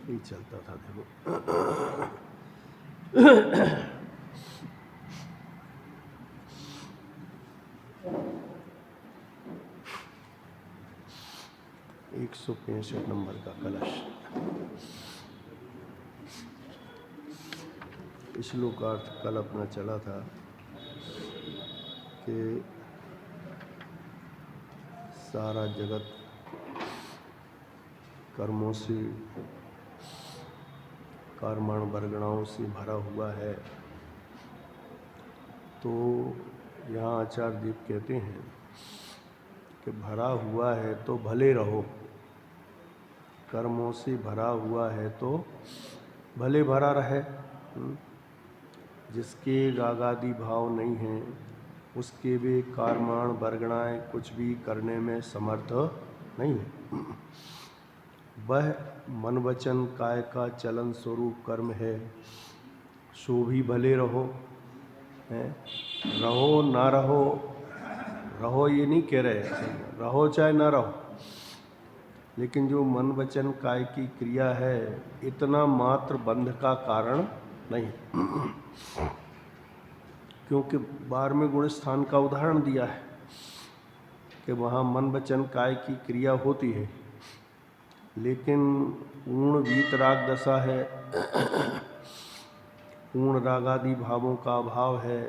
यही चलता था देखो। 165 नंबर का कलश। श्लोकार्थ कल अपना चला था कि सारा जगत कर्मों से, कर्मण वर्गणाओं से भरा हुआ है। तो यहाँ आचार्य देव कहते हैं कि भरा हुआ है तो भले रहो, कर्मों से भरा हुआ है तो भले भरा रहे। जिसके रागादि भाव नहीं हैं उसके वे कर्मण वर्गणाएं कुछ भी करने में समर्थ नहीं है। वह मन वचन काय का चलन स्वरूप कर्म है, सो भी भले रहो। रहो ना रहो, रहो ये नहीं कह रहे, रहो चाहे ना रहो, लेकिन जो मन वचन काय की क्रिया है इतना मात्र बंध का कारण नहीं। क्योंकि 12वें गुण स्थान का उदाहरण दिया है कि वहाँ मन वचन काय की क्रिया होती है, लेकिन पूर्ण वीतराग दशा है, पूर्ण रागादि भावों का अभाव है,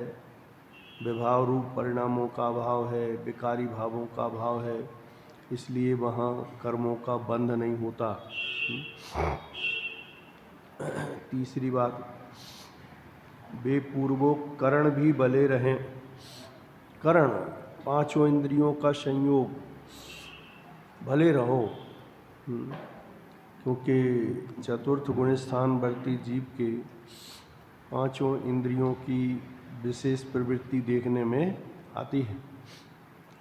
विभाव रूप परिणामों का अभाव है, विकारी भावों का अभाव है, इसलिए वहाँ कर्मों का बंध नहीं होता। तीसरी बात, वे पूर्वोक्त करण भी भले रहें। करण पांचों इंद्रियों का संयोग भले रहो, क्योंकि चतुर्थ गुण स्थान वर्ती जीव के पांचों इंद्रियों की विशेष प्रवृत्ति देखने में आती है,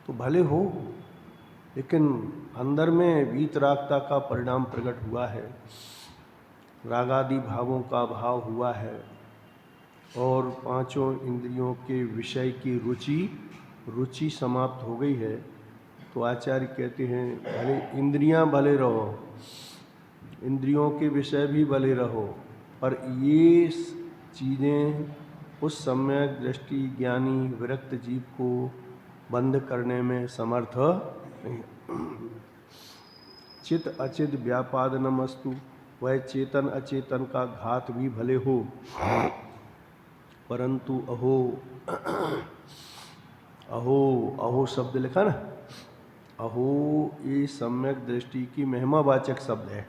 तो भले हो, लेकिन अंदर में वीतरागता का परिणाम प्रकट हुआ है, रागादि भावों का भाव हुआ है और पांचों इंद्रियों के विषय की रुचि समाप्त हो गई है। तो आचार्य कहते हैं भले इंद्रियां भले रहो, इंद्रियों के विषय भी भले रहो, पर ये चीज़ें उस सम्यक दृष्टि ज्ञानी विरक्त जीव को बंद करने में समर्थ नहीं। चित अचित व्यापादनमस्तु, वह चेतन अचेतन का घात भी भले हो, परंतु अहो, अहो अहो शब्द लिखा ना, अहो ये सम्यक दृष्टि की महिमावाचक शब्द है।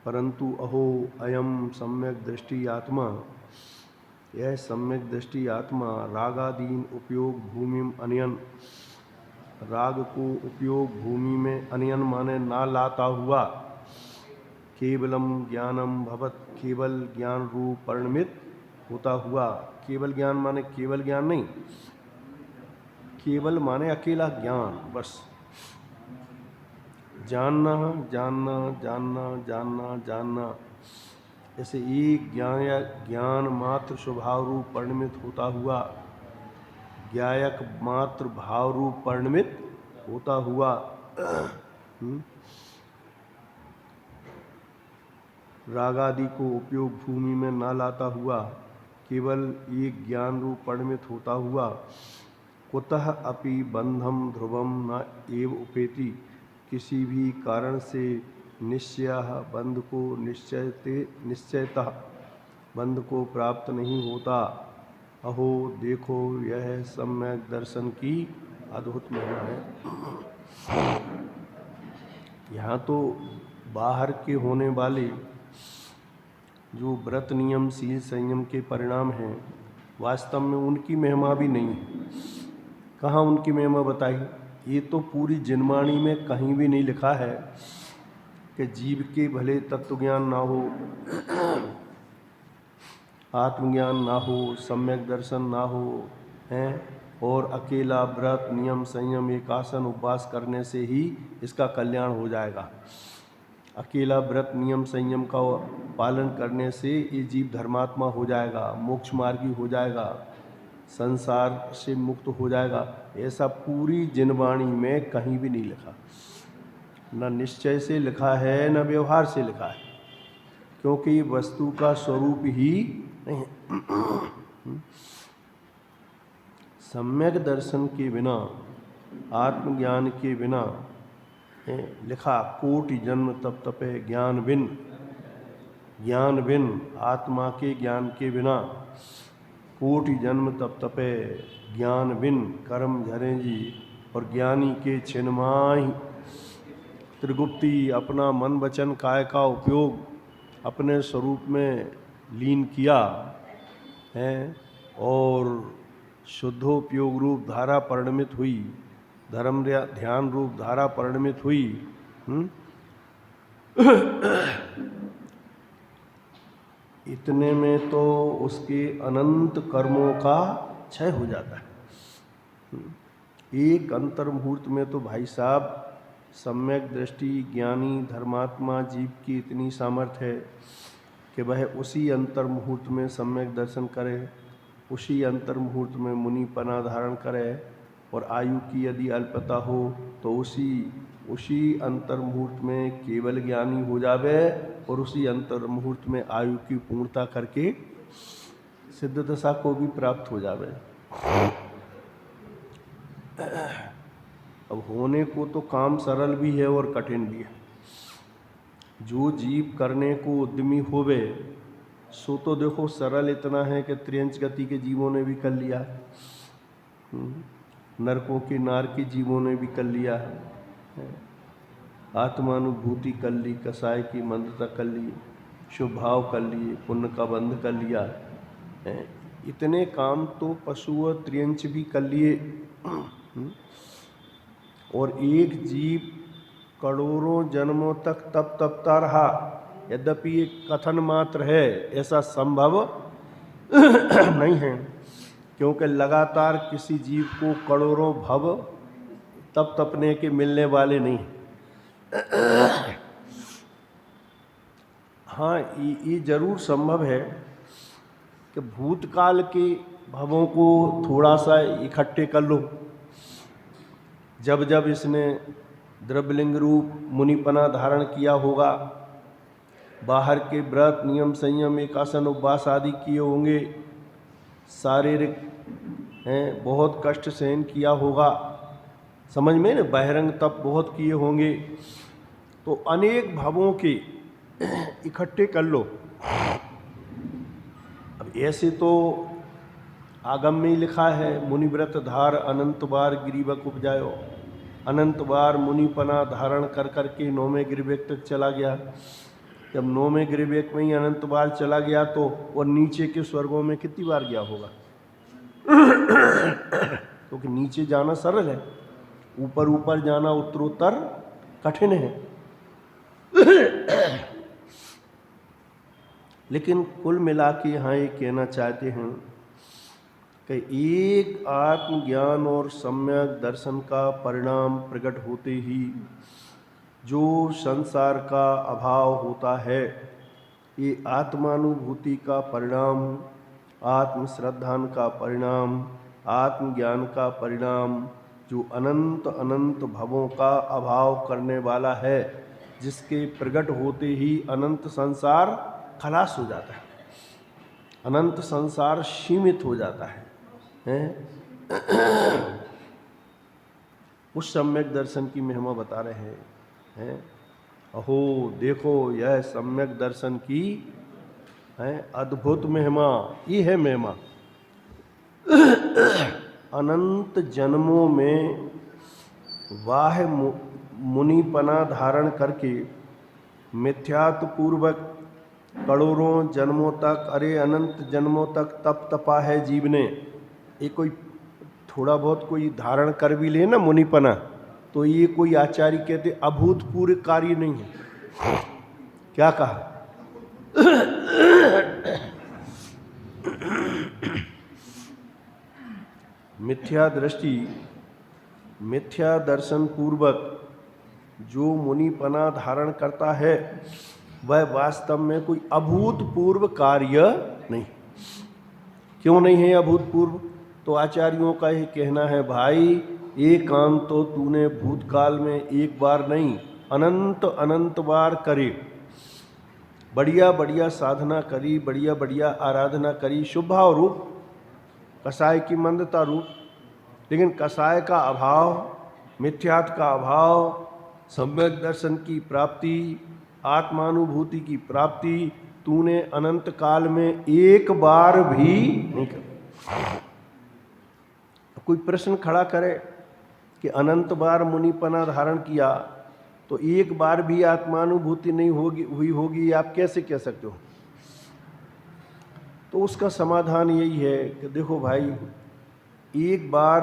परंतु अहो अयम सम्यक दृष्टि आत्मा, यह सम्यक दृष्टि आत्मा रागादीन उपयोग भूमि अनयन, राग को उपयोग भूमि में अनयन माने ना लाता हुआ, केवलम ज्ञानम भवत, केवल ज्ञान रूप परिणमित होता हुआ। केवल ज्ञान माने केवल ज्ञान नहीं, केवल माने अकेला ज्ञान, बस जानना जानना जानना जानना जानना, ऐसे एक ज्ञान या ज्ञान मात्र स्वभाव रूप परिणमित होता हुआ, ज्ञायक मात्र भाव रूप परिणमित होता हुआ, रागादि को उपयोग भूमि में ना लाता हुआ, केवल एक ज्ञान रूप परिणमित होता हुआ, कुतः अपि बंधम ध्रुवम न एव उपेति, किसी भी कारण से निश्चयः बंध को निश्चयतः बंध को प्राप्त नहीं होता। अहो देखो यह सम्यक दर्शन की अद्भुत महिमा है। यहाँ तो बाहर के होने वाले जो व्रत नियम शील संयम के परिणाम हैं, वास्तव में उनकी महिमा भी नहीं है। कहाँ उनकी महिमा बताई? ये तो पूरी जिनवाणी में कहीं भी नहीं लिखा है कि जीव के भले तत्व ज्ञान ना हो, आत्मज्ञान ना हो, सम्यक दर्शन ना हो, हैं, और अकेला व्रत नियम संयम एकासन उपवास करने से ही इसका कल्याण हो जाएगा। अकेला व्रत नियम संयम का पालन करने से ये जीव धर्मात्मा हो जाएगा, मोक्ष मार्गी हो जाएगा, संसार से मुक्त हो जाएगा, ऐसा पूरी जिनवाणी में कहीं भी नहीं लिखा। न निश्चय से लिखा है न व्यवहार से लिखा है, क्योंकि वस्तु का स्वरूप ही नहीं है। सम्यक दर्शन के बिना, आत्मज्ञान के बिना, लिखा कोटि जन्म तप तपे ज्ञान बिन, ज्ञान बिन, आत्मा के ज्ञान के बिना कोटि जन्म तप तपे ज्ञान बिन कर्म झरे जी, और ज्ञानी के छिन्माही त्रिगुप्ती अपना मन वचन काय का उपयोग अपने स्वरूप में लीन किया है और शुद्धोपयोग रूप धारा परिणमित हुई, धर्म ध्यान रूप धारा परिणमित हुई। इतने में तो उसके अनंत कर्मों का क्षय हो जाता है। एक अंतर मुहूर्त में तो भाई साहब सम्यक दृष्टि ज्ञानी धर्मात्मा जीव की इतनी सामर्थ्य है कि वह उसी अंतर मुहूर्त में सम्यक दर्शन करे, उसी अंतर मुहूर्त में मुनिपना धारण करे, और आयु की यदि अल्पता हो तो उसी अंतर मुहूर्त में केवल ज्ञानी हो जावे, और उसी अंतर मुहूर्त में आयु की पूर्णता करके सिद्ध दशा को भी प्राप्त हो जावे। अब होने को तो काम सरल भी है और कठिन भी है। जो जीव करने को उद्यमी होवे सो तो देखो सरल इतना है कि त्रियंच गति के जीवों ने भी कर लिया, नरकों के नार के जीवों ने भी कर लिया, आत्मानुभूति कर ली, कसाय की मंदता कर ली, शुभ भाव कर लिए, पुण्य का बंध कर लिया। इतने काम तो पशु और त्रियंच भी कर लिए। और एक जीव करोड़ों जन्मों तक तप तपता रहा, यद्यपि एक कथन मात्र है, ऐसा संभव नहीं है, क्योंकि लगातार किसी जीव को करोड़ों भव तप तपने के मिलने वाले नहीं। हाँ, ये जरूर संभव है कि भूतकाल के भवों को थोड़ा सा इकट्ठे कर लो। जब जब इसने द्रव्यलिंग रूप मुनिपना धारण किया होगा, बाहर के व्रत नियम संयम एकासन उपवास आदि किए होंगे, शारीरिक बहुत कष्ट सहन किया होगा, समझ में न, बहिरंग तप बहुत किए होंगे, तो अनेक भवों के इकट्ठे कर लो। अब ऐसे तो आगम में ही लिखा है, मुनिव्रत धार अनंत बार गिरिवक उपजायो। अनंत बार मुनिपना धारण कर करके 9वें गिरिवेक तक चला गया। जब 9वें गिरिवेक में ही अनंत बार चला गया तो और नीचे के स्वर्गों में कितनी बार गया होगा? क्योंकि नीचे जाना सरल है, ऊपर ऊपर जाना उत्तरोत्तर कठिन है। लेकिन कुल मिला के यहाँ ये कहना चाहते हैं कि एक आत्मज्ञान और सम्यक दर्शन का परिणाम प्रकट होते ही जो संसार का अभाव होता है, ये आत्मानुभूति का परिणाम, आत्मश्रद्धान का परिणाम, आत्मज्ञान का परिणाम, जो अनंत अनंत भवों का अभाव करने वाला है, जिसके प्रकट होते ही अनंत संसार खलास हो जाता है, अनंत संसार सीमित हो जाता है। उस सम्यक दर्शन की महिमा बता रहे हैं। अहो देखो, यह सम्यक दर्शन की अद्भुत महिमा, ये है महिमा। अनंत जन्मों में वाह मुनिपना धारण करके मिथ्यात्व पूर्वक करोड़ों जन्मों तक, अरे अनंत जन्मों तक तप तपा है जीव ने। ये कोई थोड़ा बहुत कोई धारण कर भी ले ना मुनिपना, तो ये कोई आचार्य कहते अभूतपूर्व कार्य नहीं है। क्या कहा? मिथ्या दृष्टि, मिथ्या दर्शन पूर्वक जो मुनिपना धारण करता है वह वास्तव में कोई अभूतपूर्व कार्य नहीं। क्यों नहीं है अभूतपूर्व? तो आचार्यों का ये कहना है, भाई ये काम तो तूने भूतकाल में एक बार नहीं अनंत अनंत बार करे, बढ़िया बढ़िया साधना करी, बढ़िया बढ़िया आराधना करी, शुभ भाव रूप, कसाय की मंदता रूप, लेकिन कसाय का अभाव, मिथ्यात्व का अभाव, सम्यक दर्शन की प्राप्ति, आत्मानुभूति की प्राप्ति तूने अनंत काल में एक बार भी नहीं कर। कोई प्रश्न खड़ा करे कि अनंत बार मुनिपना धारण किया तो एक बार भी आत्मानुभूति नहीं हुई होगी, आप कैसे कह सकते हो? तो उसका समाधान यही है कि देखो भाई, एक बार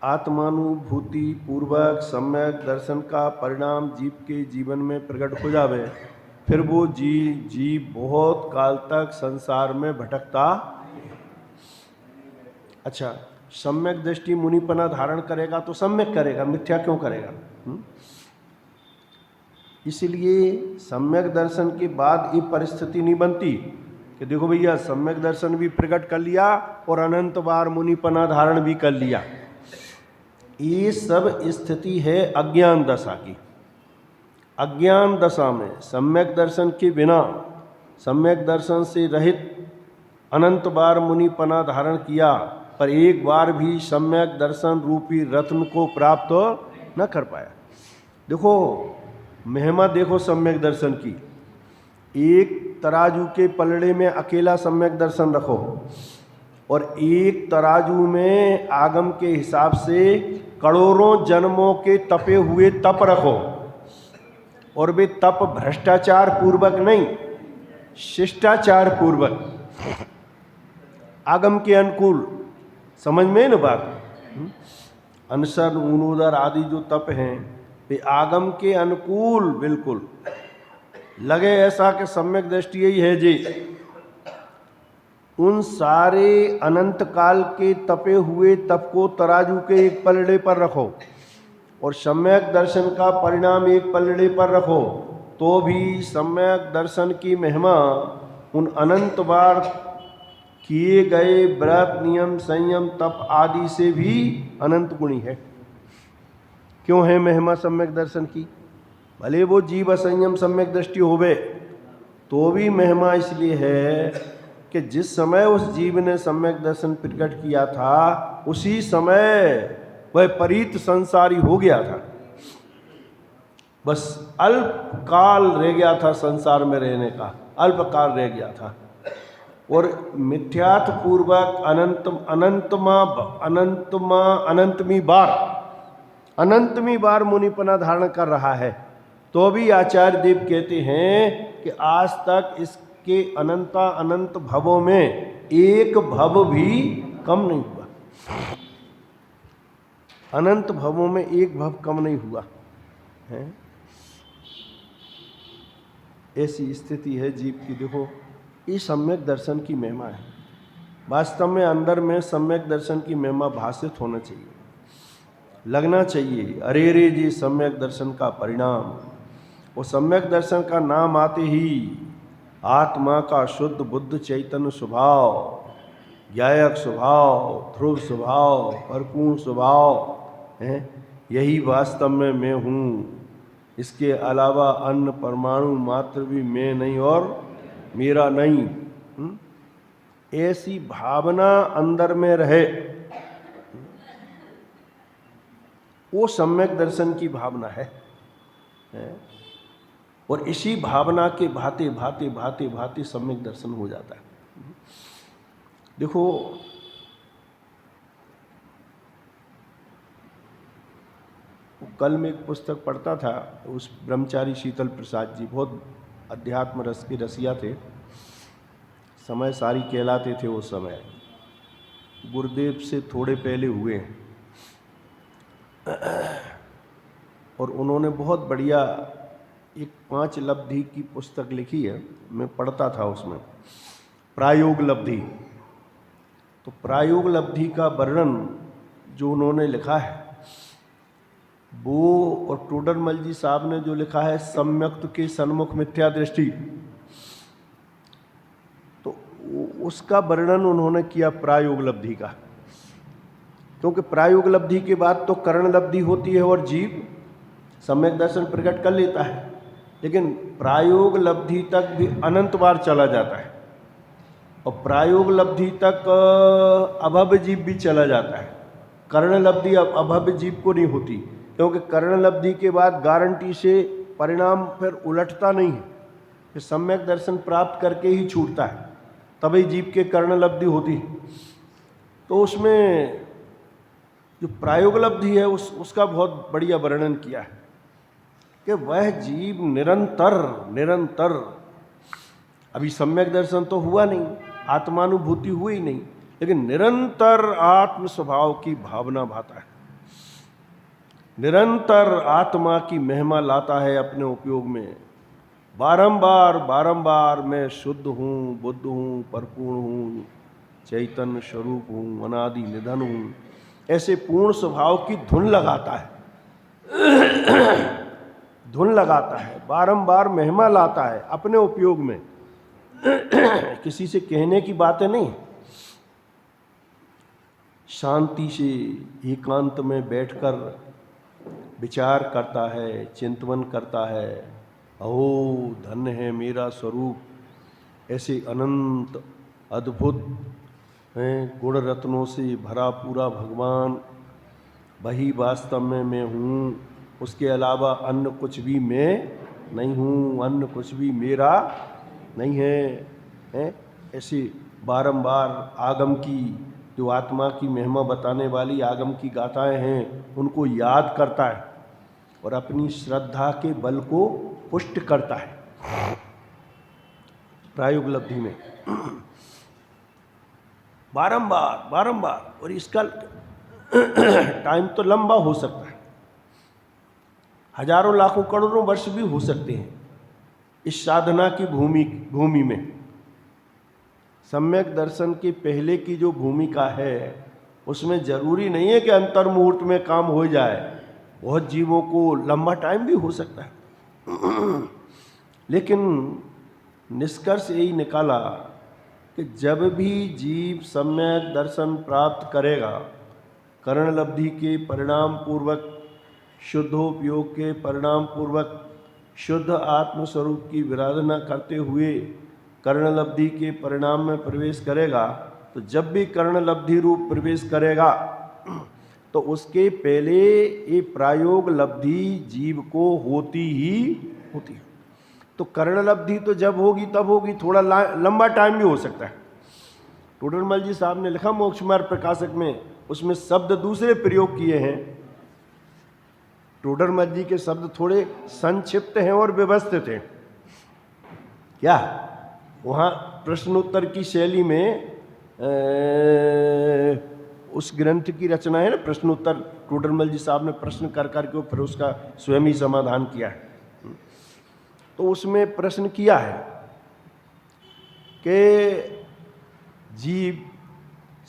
आत्मानुभूति पूर्वक सम्यक दर्शन का परिणाम जीव के जीवन में प्रकट हो जावे, फिर वो जीव बहुत काल तक संसार में भटकता। अच्छा, सम्यक दृष्टि मुनिपना धारण करेगा तो सम्यक करेगा, मिथ्या क्यों करेगा? इसलिए सम्यक दर्शन के बाद ये परिस्थिति नहीं बनती कि देखो भैया सम्यक दर्शन भी प्रकट कर लिया और अनंत बार मुनिपना धारण भी कर लिया। ये सब स्थिति है अज्ञान दशा की। अज्ञान दशा में सम्यक दर्शन के बिना, सम्यक दर्शन से रहित अनंत बार मुनिपना धारण किया पर एक बार भी सम्यक दर्शन रूपी रत्न को प्राप्त न कर पाया। देखो महिमा, देखो सम्यक दर्शन की, एक तराजू के पलड़े में अकेला सम्यक दर्शन रखो और एक तराजू में आगम के हिसाब से करोड़ों जन्मों के तपे हुए तप रखो, और वे तप भ्रष्टाचार पूर्वक नहीं, शिष्टाचार पूर्वक, आगम के अनुकूल। समझ में न बात? अनशन, ऊनोदर आदि जो तप हैं वे आगम के अनुकूल बिल्कुल लगे, ऐसा कि सम्यक दृष्टि यही है जी। उन सारे अनंत काल के तपे हुए तप को तराजू के एक पलड़े पर रखो और सम्यक दर्शन का परिणाम एक पलड़े पर रखो, तो भी सम्यक दर्शन की महिमा उन अनंत बार किए गए व्रत, नियम, संयम, तप आदि से भी अनंत गुणी है। क्यों है महिमा सम्यक दर्शन की? भले वो जीव असंयम सम्यक दृष्टि होवे तो भी महिमा इसलिए है कि जिस समय उस जीव ने सम्यक दर्शन प्रकट किया था उसी समय वह परीत संसारी हो गया था, बस अल्प काल रह गया था संसार में रहने का, अल्प काल रह गया था। और मिथ्यात्व पूर्वक अनंतमी बार मुनिपना धारण कर रहा है, तो भी आचार्य देव कहते हैं कि आज तक इसके अनंत भवों में एक भव भी कम नहीं हुआ, अनंत भवों में एक भव कम नहीं हुआ है। ऐसी स्थिति है जीव की। देखो, ये सम्यक दर्शन की महिमा है। वास्तव में अंदर में सम्यक दर्शन की महिमा भाषित होना चाहिए, लगना चाहिए, अरे रे जी सम्यक दर्शन का परिणाम। वो सम्यक दर्शन का नाम आते ही आत्मा का शुद्ध बुद्ध चैतन्य स्वभाव, ज्ञायक स्वभाव, ध्रुव स्वभाव, परिपूर्ण स्वभाव है, यही वास्तव में मैं हूँ, इसके अलावा अन्य परमाणु मात्र भी मैं नहीं और मेरा नहीं। ऐसी भावना अंदर में रहे, वो सम्यक दर्शन की भावना है। और इसी भावना के भांति भांति भांति भांति सम्यक दर्शन हो जाता है। देखो, कल मैं एक पुस्तक पढ़ता था, उस ब्रह्मचारी शीतल प्रसाद जी बहुत अध्यात्म रस के रसिया थे, समय सारी कहलाते थे उस समय, गुरुदेव से थोड़े पहले हुए हैं। और उन्होंने बहुत बढ़िया एक 5 लब्धि की पुस्तक लिखी है, मैं पढ़ता था उसमें, प्रायोग लब्धि। तो प्रायोग लब्धि का वर्णन जो उन्होंने लिखा है वो, और टोडरमल जी साहब ने जो लिखा है सम्यक्त के सन्मुख मिथ्या दृष्टि, तो उसका वर्णन उन्होंने किया प्रायोग लब्धि का। क्योंकि प्रायोग लब्धि के बाद तो करण लब्धि होती है और जीव सम्यक दर्शन प्रकट कर लेता है, लेकिन प्रायोग लब्धि तक भी अनंत बार चला जाता है और प्रायोग लब्धि तक अभव्य जीव भी चला जाता है। कर्ण लब्धि अभव्य जीव को नहीं होती, क्योंकि कर्ण लब्धि के बाद गारंटी से परिणाम फिर उलटता नहीं है, फिर सम्यक दर्शन प्राप्त करके ही छूटता है, तभी जीव के कर्ण लब्धि होती है। तो उसमें जो प्रायोग लब्धि है उसका बहुत बढ़िया वर्णन किया है कि वह जीव निरंतर अभी सम्यक दर्शन तो हुआ नहीं, आत्मानुभूति हुई नहीं, लेकिन निरंतर आत्म स्वभाव की भावना भाता है, निरंतर आत्मा की महिमा लाता है अपने उपयोग में। बारंबार मैं शुद्ध हूँ, बुद्ध हूँ, परिपूर्ण हूँ, चैतन्य स्वरूप हूँ, अनादि निधन हूँ, ऐसे पूर्ण स्वभाव की धुन लगाता है, धुन लगाता है, बारंबार महिमा लाता है अपने उपयोग में। किसी से कहने की बातें नहीं, शांति से एकांत में बैठकर विचार करता है, चिंतन करता है। अहो धन्य है मेरा स्वरूप, ऐसे अनंत अद्भुत हैं गुण रत्नों से भरा पूरा भगवान, वही वास्तव में मैं हूँ, उसके अलावा अन्य कुछ भी मैं नहीं हूँ, अन्य कुछ भी मेरा नहीं है। ऐसे बारंबार आगम की जो आत्मा की महिमा बताने वाली आगम की गाथाएं हैं उनको याद करता है और अपनी श्रद्धा के बल को पुष्ट करता है प्रायोग लब्धि में। बारंबार और इसका टाइम तो लंबा हो सकता है, हजारों लाखों करोड़ों वर्ष भी हो सकते हैं। इस साधना की भूमि में सम्यक दर्शन के पहले की जो भूमिका है उसमें जरूरी नहीं है कि अंतर मुहूर्त में काम हो जाए, बहुत जीवों को लंबा टाइम भी हो सकता है। लेकिन निष्कर्ष यही निकाला कि जब भी जीव सम्यक दर्शन प्राप्त करेगा, करण लब्धि के परिणाम पूर्वक, शुद्धोपयोग के परिणाम पूर्वक शुद्ध आत्मस्वरूप की विराधना करते हुए कर्ण लब्धि के परिणाम में प्रवेश करेगा, तो जब भी कर्ण लब्धि रूप प्रवेश करेगा तो उसके पहले ये प्रायोग लब्धि जीव को होती ही होती है। तो कर्ण लब्धि तो जब होगी तब होगी, थोड़ा लंबा टाइम भी हो सकता है। टोडरमल जी साहब ने लिखा मोक्ष मार्ग प्रकाशक में, उसमें शब्द दूसरे प्रयोग किए हैं। टोडरमल जी के शब्द थोड़े संक्षिप्त हैं और व्यवस्थित हैं। क्या वहाँ प्रश्नोत्तर की शैली में उस ग्रंथ की रचना है ना, प्रश्नोत्तर, टोडरमल जी साहब ने प्रश्न कर करके फिर उसका स्वयं ही समाधान किया है। तो उसमें प्रश्न किया है कि जीव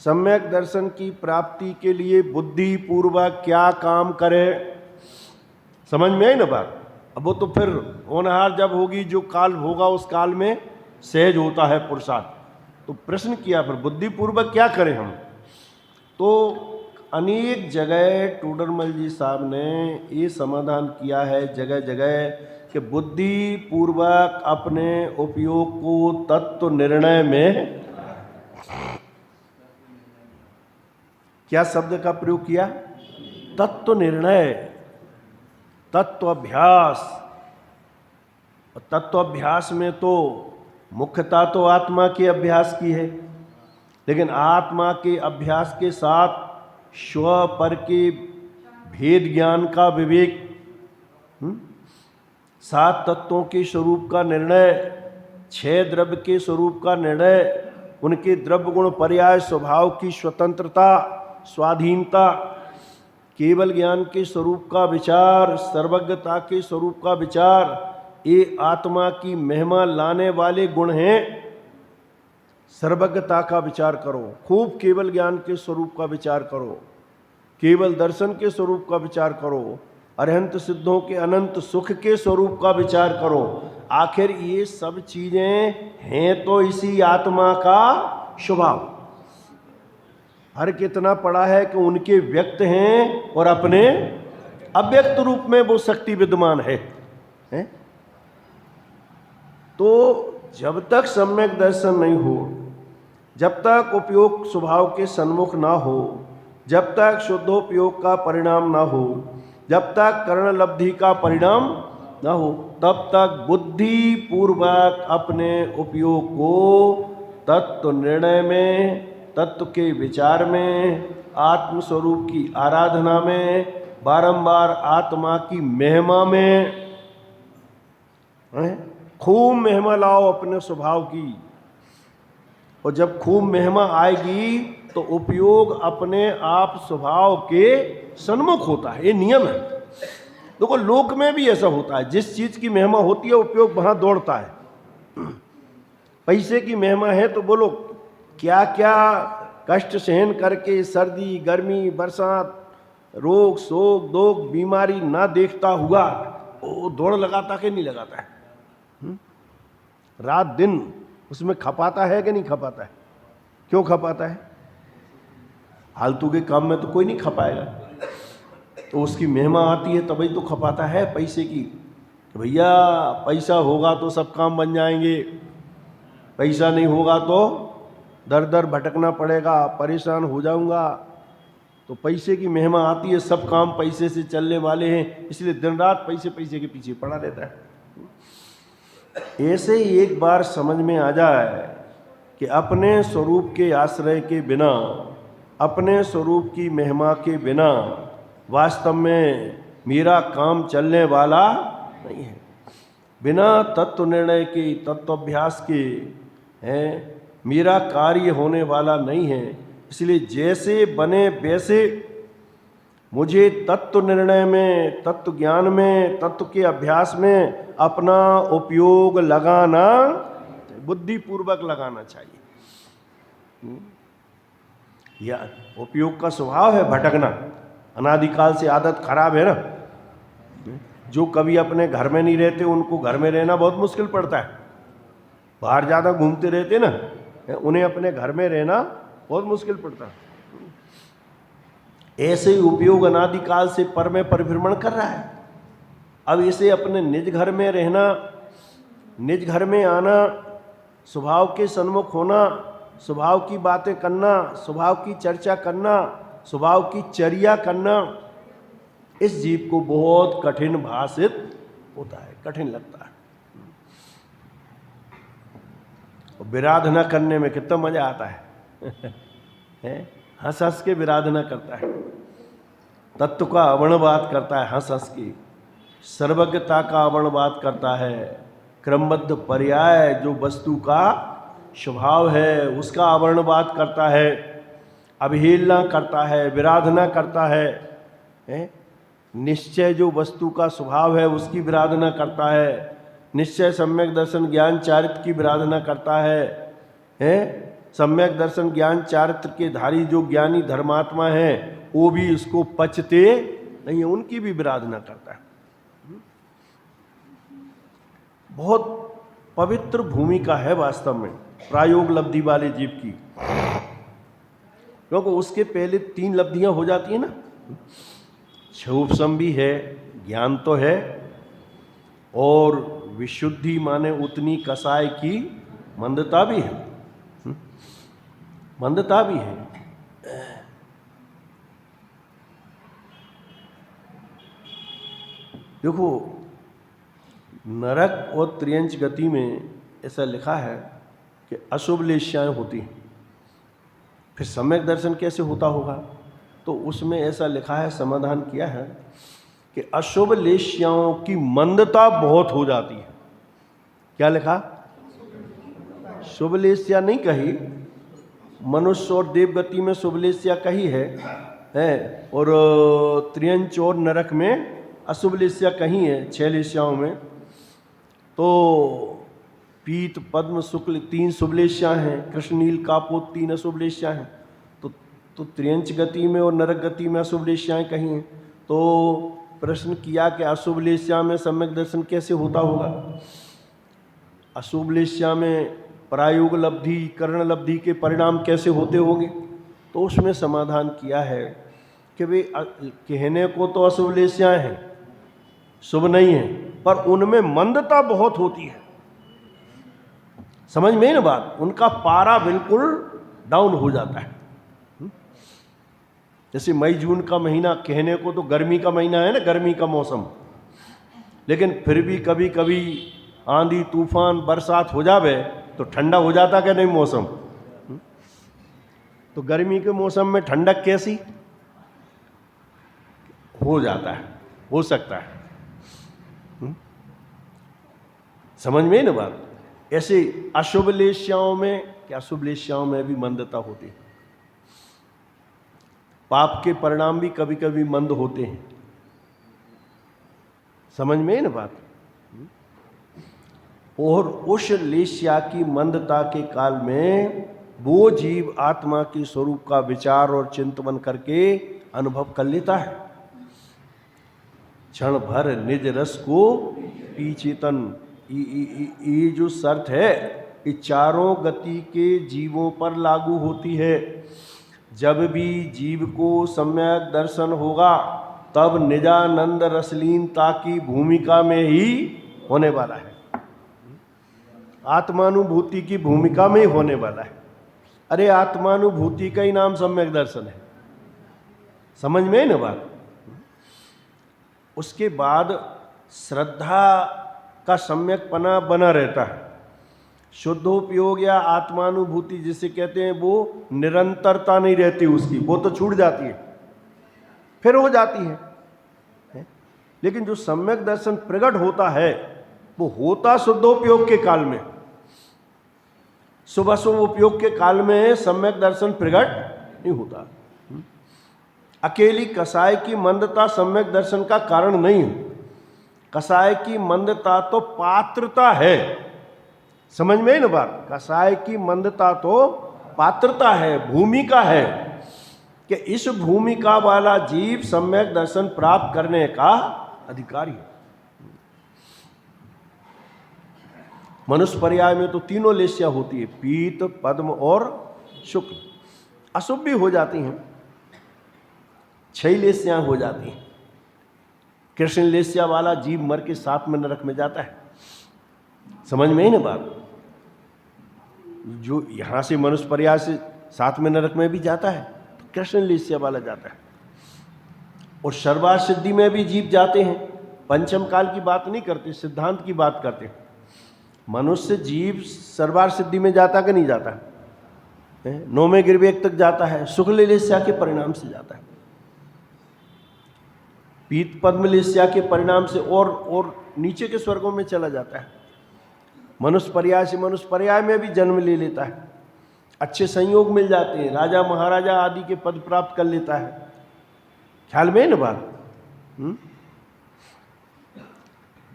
सम्यक दर्शन की प्राप्ति के लिए बुद्धि पूर्वक क्या काम करे। समझ में आई ना बात? अब वो तो फिर होनहार जब होगी, जो काल होगा उस काल में सहज होता है पुरुषार्थ। तो प्रश्न किया फिर बुद्धिपूर्वक क्या करें हम। तो अनेक जगह टोडरमल जी साहब ने ये समाधान किया है जगह जगह कि बुद्धिपूर्वक अपने उपयोग को तत्व निर्णय में, क्या शब्द का प्रयोग किया? तत्व निर्णय, तत्व अभ्यास। तत्व अभ्यास में तो मुख्यता तो आत्मा के अभ्यास की है, लेकिन आत्मा के अभ्यास के साथ स्व पर के भेद ज्ञान का विवेक, 7 तत्वों के स्वरूप का निर्णय, 6 द्रव्य के स्वरूप का निर्णय, उनके द्रव्य गुण पर्याय स्वभाव की स्वतंत्रता, स्वाधीनता, केवल ज्ञान के स्वरूप का विचार, सर्वज्ञता के स्वरूप का विचार, ये आत्मा की महिमा लाने वाले गुण हैं। सर्वज्ञता का विचार करो, खूब केवल ज्ञान के स्वरूप का विचार करो, केवल दर्शन के स्वरूप का विचार करो, अरहंत सिद्धों के अनंत सुख के स्वरूप का विचार करो। आखिर ये सब चीजें हैं तो इसी आत्मा का स्वभाव। फर्क इतना पड़ा है कि उनके व्यक्त हैं और अपने अव्यक्त रूप में वो शक्ति विद्यमान है? तो जब तक सम्यक दर्शन नहीं हो, जब तक उपयोग स्वभाव के सन्मुख ना हो, जब तक शुद्धोपयोग का परिणाम ना हो, जब तक कर्ण लब्धि का परिणाम ना हो, तब तक बुद्धि पूर्वक अपने उपयोग को तत्व निर्णय में, तत्व के विचार में, आत्मस्वरूप की आराधना में, बारंबार आत्मा की महिमा में, खूब महिमा लाओ अपने स्वभाव की। और जब खूब महिमा आएगी तो उपयोग अपने आप स्वभाव के सन्मुख होता है। ये नियम है। देखो लोक में भी ऐसा होता है, जिस चीज की महिमा होती है उपयोग वहां दौड़ता है। पैसे की महिमा है तो बोलो क्या क्या कष्ट सहन करके सर्दी गर्मी बरसात रोग शोक दोग बीमारी ना देखता हुआ वो दौड़ लगाता कि नहीं लगाता है? रात दिन उसमें खपाता है कि नहीं खपाता है? क्यों खपाता है? फालतू के काम में तो कोई नहीं खपाएगा, तो उसकी महिमा आती है तभी तो खपाता है पैसे की। भैया पैसा होगा तो सब काम बन जाएंगे, पैसा नहीं होगा तो दर दर भटकना पड़ेगा, परेशान हो जाऊंगा। तो पैसे की महिमा आती है, सब काम पैसे से चलने वाले हैं, इसलिए दिन रात पैसे पैसे के पीछे पड़ा रहता है। ऐसे ही एक बार समझ में आ जाए कि अपने स्वरूप के आश्रय के बिना, अपने स्वरूप की महिमा के बिना वास्तव में मेरा काम चलने वाला नहीं है। बिना तत्व निर्णय के, तत्वाभ्यास के हैं मेरा कार्य होने वाला नहीं है। इसलिए जैसे बने वैसे मुझे तत्व निर्णय में, तत्व ज्ञान में, तत्व के अभ्यास में अपना उपयोग लगाना, बुद्धिपूर्वक लगाना चाहिए। या उपयोग का स्वभाव है भटकना, अनादिकाल से आदत खराब है ना। जो कभी अपने घर में नहीं रहते उनको घर में रहना बहुत मुश्किल पड़ता है। बाहर ज़्यादा घूमते रहते ना, उन्हें अपने घर में रहना बहुत मुश्किल पड़ता है। ऐसे ही उपयोग अनादिकाल से पर में परिभ्रमण कर रहा है। अब इसे अपने निज घर में रहना, निज घर में आना, स्वभाव के सन्मुख होना, स्वभाव की बातें करना, स्वभाव की चर्चा करना, स्वभाव की चर्या करना, इस जीव को बहुत कठिन भाषित होता है, कठिन लगता है। विराधना करने में कितना मजा आता है, हंस हंस के विराधना करता है, तत्व का अवर्णवाद करता है, हंस हंस की सर्वज्ञता का अवर्णवाद करता है, क्रमबद्ध पर्याय जो वस्तु का स्वभाव है उसका अवर्णवाद करता है, अवहेलना करता है, विराधना करता है, निश्चय जो वस्तु का स्वभाव है उसकी विराधना करता है, निश्चय सम्यक दर्शन ज्ञान चारित्र की विराधना करता है, सम्यक दर्शन ज्ञान चारित्र के धारी जो ज्ञानी धर्मात्मा हैं वो भी इसको पचते नहीं है, उनकी भी विराधना करता है। बहुत पवित्र भूमिका है वास्तव में प्रायोग लब्धि वाले जीव की, क्योंकि उसके पहले 3 लब्धियां हो जाती है ना। क्षोभसम भी है, ज्ञान तो है, और विशुद्धि माने उतनी कसाय की मंदता भी है, मंदता भी है। देखो नरक और त्रियंच गति में ऐसा लिखा है कि अशुभ लेश्याएं होती हैं। फिर सम्यक दर्शन कैसे होता होगा? तो उसमें ऐसा लिखा है, समाधान किया है कि अशुभ लेश्याओं की मंदता बहुत हो जाती है। क्या लिखा? शुभ लेश्या नहीं कही, मनुष्य और देव गति में शुभ लेश्या कही है, और त्रियंच और नरक में अशुभ लेश्या कही है 6 लेश्याओं में। तो पीत पद्म शुक्ल 3 शुभ लेश्या हैं, कृष्ण नील कापोत 3 अशुभ लेश्या हैं। तो त्रियंच गति में और नरक गति में अशुभ लेश्याएं कही हैं। तो प्रश्न किया कि अशुभ लेश्या में सम्यक दर्शन कैसे होता होगा? अशुभ लेश्या में प्रायोग लब्धि, कर्ण लब्धि के परिणाम कैसे होते होंगे? तो उसमें समाधान किया है कि वे कहने को तो अशुभ लेस्याएं हैं, शुभ नहीं है, पर उनमें मंदता बहुत होती है। समझ में ना बात, उनका पारा बिल्कुल डाउन हो जाता है। जैसे मई जून का महीना कहने को तो गर्मी का महीना है ना, गर्मी का मौसम, लेकिन फिर भी कभी कभी आंधी तूफान बरसात हो जावे तो ठंडा हो जाता क्या नहीं मौसम। तो गर्मी के मौसम में ठंडक कैसी हो जाता है, हो सकता है। समझ में ना बात। ऐसे अशुभ लेस्याओं में क्या अशुभ लेस्याओं में भी मंदता होती है। पाप के परिणाम भी कभी कभी मंद होते हैं। समझ में ना बात। और उस लेस्या की मंदता के काल में वो जीव आत्मा के स्वरूप का विचार और चिंतन करके अनुभव कर लेता है। क्षण भर निज रस को पीचेतन, ये जो शर्त है ये चारों गति के जीवों पर लागू होती है। जब भी जीव को सम्यक दर्शन होगा तब निजानंद रसलीनता की भूमिका में ही होने वाला है, आत्मानुभूति की भूमिका में ही होने वाला है। अरे आत्मानुभूति का ही नाम सम्यक दर्शन है। समझ में ना बात। उसके बाद श्रद्धा का सम्यकपना बना रहता है। शुद्धोपयोग या आत्मानुभूति जिसे कहते हैं वो निरंतरता नहीं रहती उसकी, वो तो छूट जाती है, फिर हो जाती है। लेकिन जो सम्यक दर्शन प्रकट होता है वो होता शुद्धोपयोग के काल में। शुभ अशुभ उपयोग के काल में सम्यक दर्शन प्रकट नहीं होता। अकेली कसाय की मंदता सम्यक दर्शन का कारण नहीं है। कसाय की मंदता तो पात्रता है। समझ में ना बात। कसाय की मंदता तो पात्रता है, भूमिका है कि इस भूमिका वाला जीव सम्यक दर्शन प्राप्त करने का अधिकारी है। मनुष्य पर्याय में तो तीनों लेस्या होती है, पीत, पद्म और शुक्ल। अशुभ भी हो जाती हैं, 6 लेस्या हो जाती हैं। कृष्ण लेस्या वाला जीव मर के 7 में नरक में जाता है। समझ में ही ना बात। जो यहां से मनुष्य पर्याय से 7 में नरक में भी जाता है तो कृष्ण लेस्या वाला जाता है। और सर्वार्थ सिद्धि में भी जीव जाते हैं। पंचम काल की बात नहीं करते, सिद्धांत की बात करते हैं। मनुष्य जीव सर्वार्थ सिद्धि में जाता कि नहीं जाता है? 9वें गिरवेग तक जाता है, शुक्ल लेस्या के परिणाम से जाता है। पीत पद्म लेस्या के परिणाम से और नीचे के स्वर्गों में चला जाता है। मनुष्य पर्याय से मनुष्य पर्याय में भी जन्म ले लेता है। अच्छे संयोग मिल जाते हैं, राजा महाराजा आदि के पद प्राप्त कर लेता है। ख्याल में ना बात।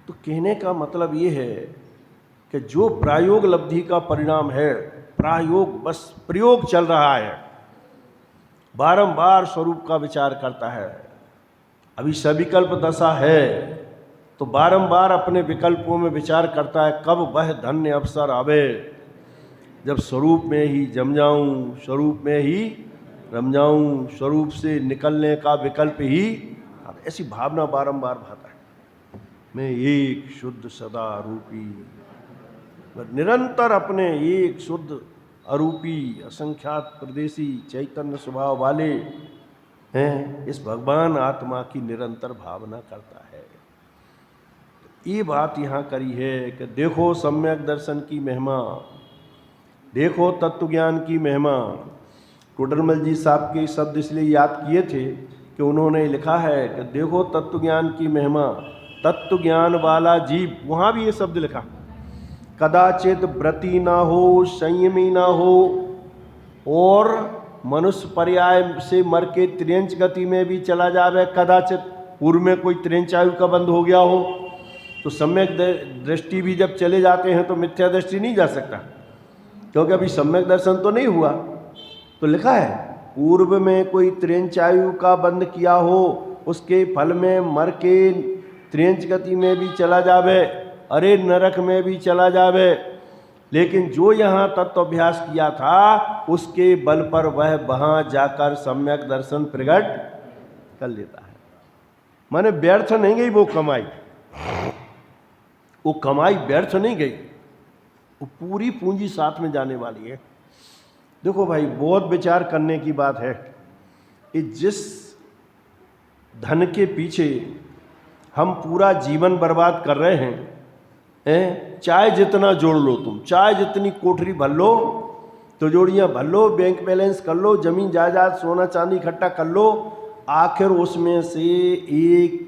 तो कहने का मतलब ये है कि जो प्रायोग लब्धि का परिणाम है, प्रायोग बस प्रयोग चल रहा है, बारंबार स्वरूप का विचार करता है। अभी सविकल्प दशा है तो बारंबार अपने विकल्पों में विचार करता है, कब वह धन्य अवसर आवे जब स्वरूप में ही जम जाऊं, स्वरूप में ही रम जाऊं, स्वरूप से निकलने का विकल्प ही। ऐसी भावना बारंबार भाता है। मैं एक शुद्ध सदा रूपी, निरंतर अपने एक शुद्ध अरूपी असंख्यात प्रदेशी चैतन्य स्वभाव वाले हैं, इस भगवान आत्मा की निरंतर भावना करता है। ये बात यहाँ करी है कि देखो सम्यक दर्शन की महिमा, देखो तत्व ज्ञान की महिमा। टोडरमल जी साहब के शब्द इसलिए याद किए थे कि उन्होंने लिखा है कि देखो तत्व ज्ञान की महिमा। तत्व ज्ञान वाला जीव, वहाँ भी ये शब्द लिखा, कदाचित व्रती ना हो, संयमी ना हो और मनुष्य पर्याय से मर के त्रियंच गति में भी चला जावे। कदाचित पूर्व में कोई त्रियंच आयु का बंध हो गया हो तो सम्यक दृष्टि भी जब चले जाते हैं तो मिथ्या दृष्टि नहीं जा सकता, क्योंकि अभी सम्यक दर्शन तो नहीं हुआ। तो लिखा है पूर्व में कोई त्रियंच आयु का बंध किया हो, उसके फल में मर के त्रियंच गति में भी चला जावे, अरे नरक में भी चला जावे, लेकिन जो यहाँ तत्वाभ्यास किया था उसके बल पर वह वहाँ जाकर सम्यक दर्शन प्रकट कर लेता है। माने व्यर्थ नहीं गई वो कमाई, वो कमाई व्यर्थ नहीं गई, वो पूरी पूंजी साथ में जाने वाली है। देखो भाई, बहुत विचार करने की बात है कि जिस धन के पीछे हम पूरा जीवन बर्बाद कर रहे हैं, चाहे जितना जोड़ लो तुम, चाहे जितनी कोठरी भर लो, तिजोरियाँ भर लो, बैंक बैलेंस कर लो, जमीन जायदाद सोना चांदी इकट्ठा कर लो, आखिर उसमें से एक